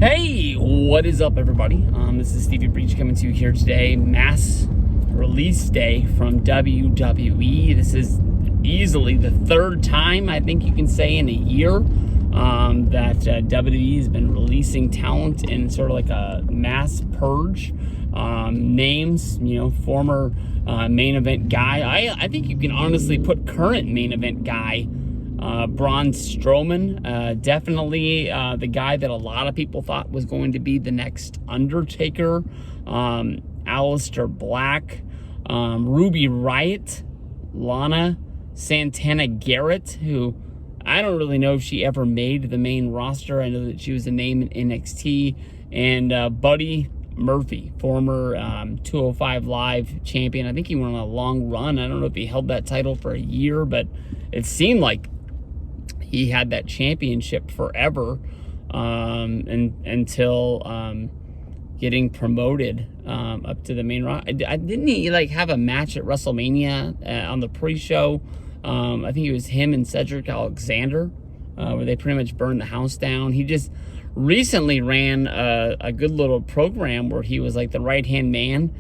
Hey, what is up, everybody? This is Stevie Breach coming to you here today. Mass release day from WWE. This is easily the third time, I think you can say, in a year that WWE has been releasing talent in sort of like a mass purge. Names, former main event guy. I think you can honestly put current main event guy Braun Strowman, definitely the guy that a lot of people thought was going to be the next Undertaker. Aleister Black, Ruby Riott, Lana, Santana Garrett, who I don't really know if she ever made the main roster. I know that she was a name in NXT, and Buddy Murphy, former 205 Live champion. I think he went on a long run. I don't know if he held that title for a year, but it seemed like he had that championship forever until getting promoted up to the main roster. Didn't he have a match at WrestleMania on the pre-show? I think it was him and Cedric Alexander, where they pretty much burned the house down. He just recently ran a good little program where he was like the right-hand man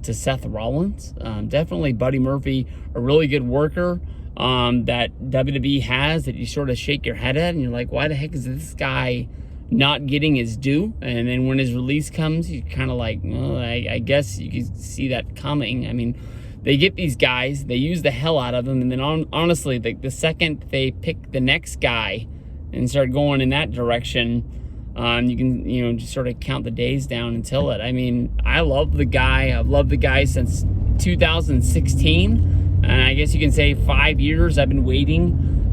to Seth Rollins. Definitely Buddy Murphy, a really good worker that WWE has, that you sort of shake your head at and you're like, why the heck is this guy not getting his due? And then when his release comes, you're kind of like, well, I guess you can see that coming. I mean, they get these guys, they use the hell out of them, and then honestly, the second they pick the next guy and start going in that direction, you can just sort of count the days down until it. I mean, I love the guy. I've loved the guy since 2016. And I guess you can say 5 years I've been waiting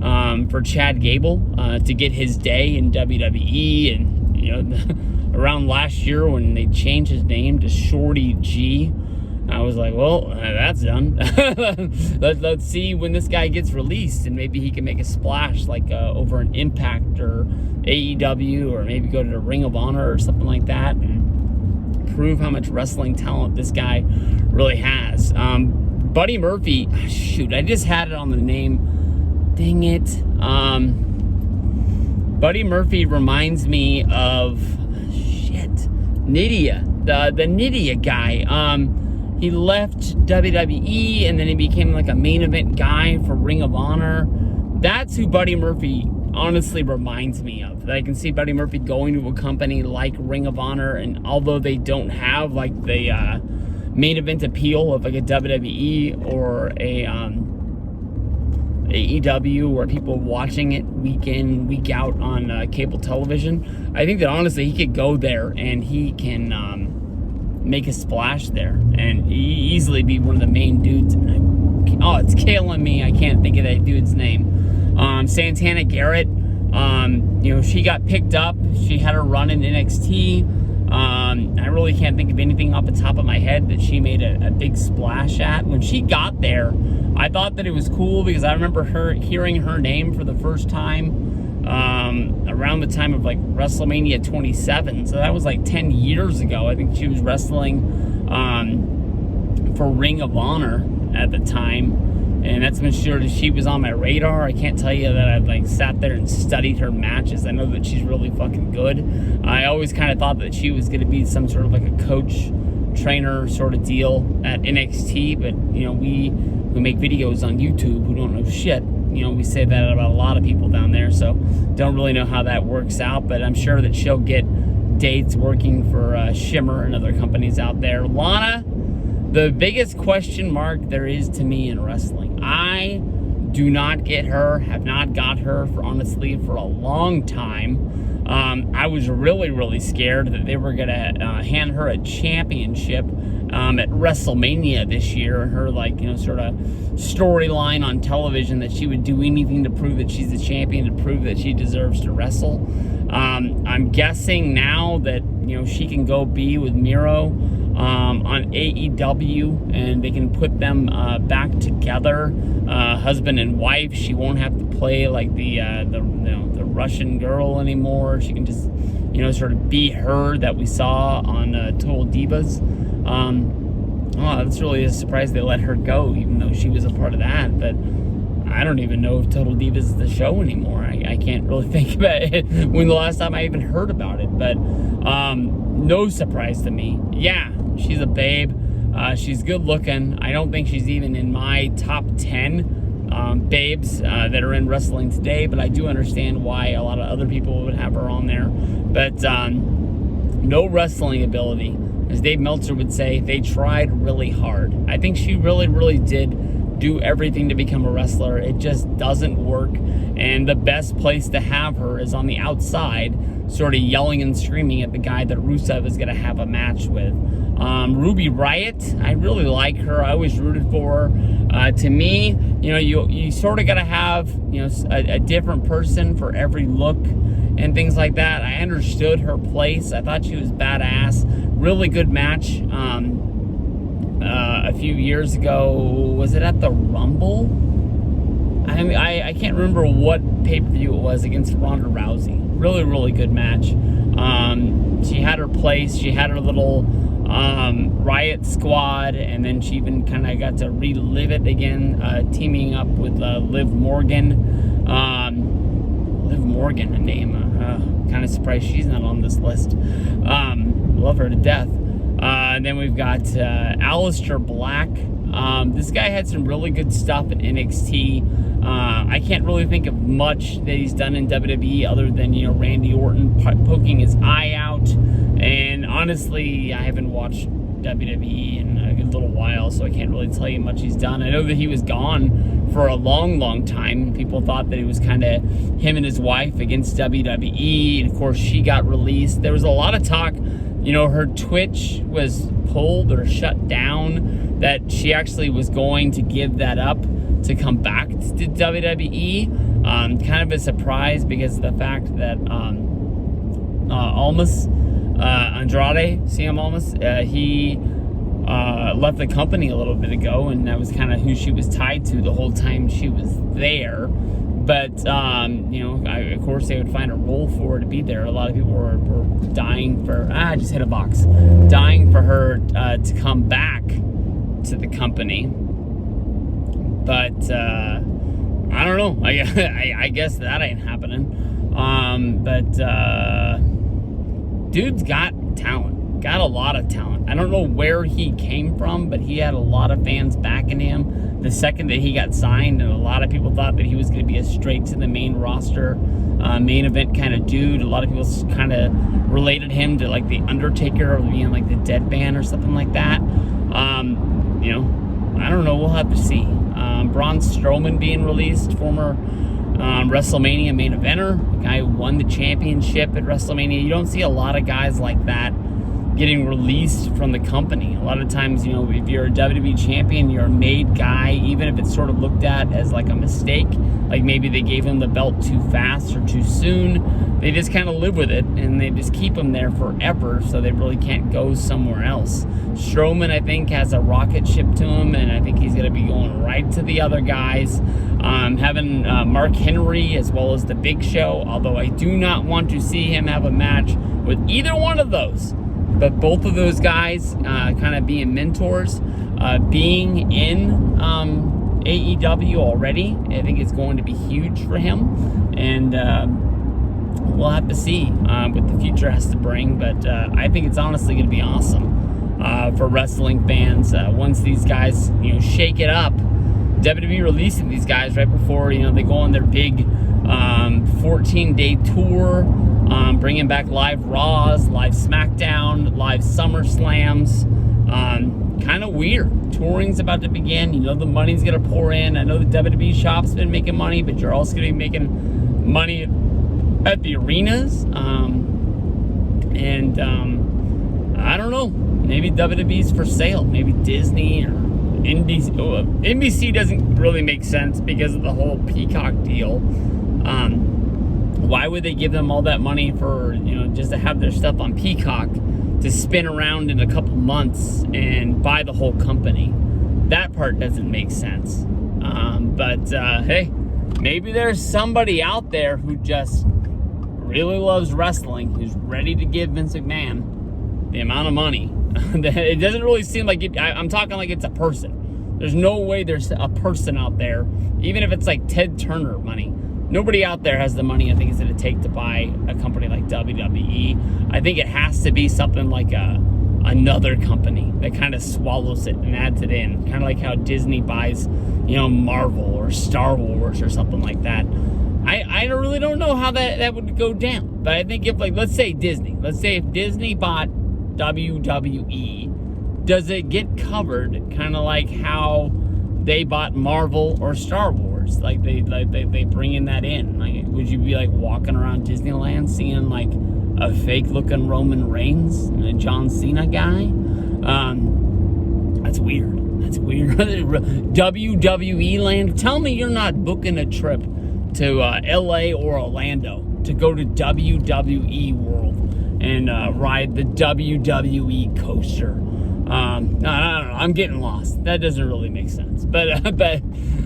for Chad Gable to get his day in WWE. And, around last year when they changed his name to Shorty G, I was like, well, that's done. Let's see when this guy gets released, and maybe he can make a splash over an Impact or AEW, or maybe go to the Ring of Honor or something like that and prove how much wrestling talent this guy really has. Buddy Murphy, shoot, I just had it on the name. Dang it. Buddy Murphy reminds me of, Nydia, the Nydia guy. He left WWE and then he became like a main event guy for Ring of Honor. That's who Buddy Murphy honestly reminds me of. I can see Buddy Murphy going to a company like Ring of Honor, and although they don't have like the main event appeal of like a WWE or a AEW, where people watching it week in, week out on cable television, I think that honestly he could go there and he can make a splash there and easily be one of the main dudes. It's killing me, I can't think of that dude's name. Santana Garrett, she got picked up. She had her run in NXT. I really can't think of anything off the top of my head that she made a big splash at. When she got there, I thought that it was cool because I remember hearing her name for the first time around the time of like WrestleMania 27. So that was like 10 years ago. I think she was wrestling for Ring of Honor at the time. And that's been sure that she was on my radar. I can't tell you that I've sat there and studied her matches. I know that she's really fucking good. I always kind of thought that she was going to be some sort of like a coach, trainer sort of deal at NXT. But, we who make videos on YouTube who don't know shit, we say that about a lot of people down there. So don't really know how that works out. But I'm sure that she'll get dates working for Shimmer and other companies out there. Lana, the biggest question mark there is to me in wrestling. I do not get her, have not got her for a long time. I was really, really scared that they were going to hand her a championship at WrestleMania this year. Her, sort of storyline on television that she would do anything to prove that she's the champion, to prove that she deserves to wrestle. I'm guessing now that, she can go be with Miro on AEW, and they can put them back together, husband and wife. She won't have to play like the Russian girl anymore. She can just sort of be her that we saw on Total Divas. That's really a surprise they let her go, even though she was a part of that. But I don't even know if Total Divas is the show anymore. I can't really think about it when the last time I even heard about it. but no surprise to me. Yeah, she's a babe. She's good looking. I don't think she's even in my top 10 babes that are in wrestling today, but I do understand why a lot of other people would have her on there. But no wrestling ability. As Dave Meltzer would say, they tried really hard. I think she really, really did do everything to become a wrestler. It just doesn't work. And the best place to have her is on the outside, sort of yelling and screaming at the guy that Rusev is going to have a match with. Ruby Riott, I really like her. I always rooted for her. To me, you sort of got to have, a different person for every look and things like that. I understood her place. I thought she was badass. Really good match a few years ago. Was it at the Rumble? I can't remember what pay-per-view it was, against Ronda Rousey. Really, really good match. She had her place. She had her little Riot squad, and then she even kind of got to relive it again, teaming up with Liv Morgan. Liv Morgan, a name. Kind of surprised she's not on this list. Love her to death. And then we've got Aleister Black. This guy had some really good stuff in NXT. I can't really think of much that he's done in WWE other than, Randy Orton poking his eye out. And honestly, I haven't watched WWE in a good little while, so I can't really tell you much he's done. I know that he was gone for a long, long time. People thought that it was kind of him and his wife against WWE, and of course she got released. There was a lot of talk, her Twitch was pulled or shut down, that she actually was going to give that up to come back to WWE. Kind of a surprise because of the fact that Almas, Andrade, CM Almas, he left the company a little bit ago, and that was kind of who she was tied to the whole time she was there. But, of course, they would find a role for her to be there. A lot of people were dying for, I just hit a box, dying for her to come back to the company. But, I don't know. I guess that ain't happening. Dude's got talent. Got a lot of talent. I don't know where he came from, but he had a lot of fans backing him the second that he got signed, and a lot of people thought that he was going to be a straight to the main roster, main event kind of dude. A lot of people kind of related him to like the Undertaker or being like the Deadman or something like that. I don't know. We'll have to see. Braun Strowman being released, former WrestleMania main eventer, a guy who won the championship at WrestleMania. You don't see a lot of guys like that getting released from the company. A lot of times, if you're a WWE champion, you're a made guy, even if it's sort of looked at as like a mistake, like maybe they gave him the belt too fast or too soon. They just kind of live with it, and they just keep him there forever, so they really can't go somewhere else. Strowman, I think, has a rocket ship to him, and I think he's going to be going right to the other guys. Having Mark Henry as well as the Big Show, although I do not want to see him have a match with either one of those. But both of those guys kind of being mentors, being in AEW already, I think it's going to be huge for him. And we'll have to see what the future has to bring. But I think it's honestly going to be awesome for wrestling fans. Once these guys, shake it up, WWE releasing these guys right before, they go on their big 14-day tour, bringing back live Raws, live SmackDown, live SummerSlams. Kind of weird. Touring's about to begin. The money's going to pour in. I know the WWE shop's been making money, but you're also going to be making money at the arenas. I don't know. Maybe WWE's for sale. Maybe Disney or NBC. NBC doesn't really make sense because of the whole Peacock deal. Why would they give them all that money for, just to have their stuff on Peacock to spin around in a couple months and buy the whole company? That part doesn't make sense. Hey, maybe there's somebody out there who just really loves wrestling, who's ready to give Vince McMahon the amount of money. It doesn't really seem like it. I'm talking like it's a person. There's no way there's a person out there, even if it's like Ted Turner money, nobody out there has the money I think it's going to take to buy a company like WWE. I think it has to be something like another company that kind of swallows it and adds it in, kind of like how Disney buys, Marvel or Star Wars or something like that. I really don't know how that would go down, but I think if, like, let's say if Disney bought WWE, does it get covered kind of like how they bought Marvel or Star Wars? Like they bringing that in? Like, would you be like walking around Disneyland seeing like a fake looking Roman Reigns and a John Cena guy? That's weird. WWE land. Tell me you're not booking a trip to LA or Orlando to go to WWE World and ride the WWE coaster. I don't know. I'm getting lost. That doesn't really make sense. But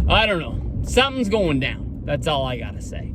I don't know. Something's going down. That's all I gotta say.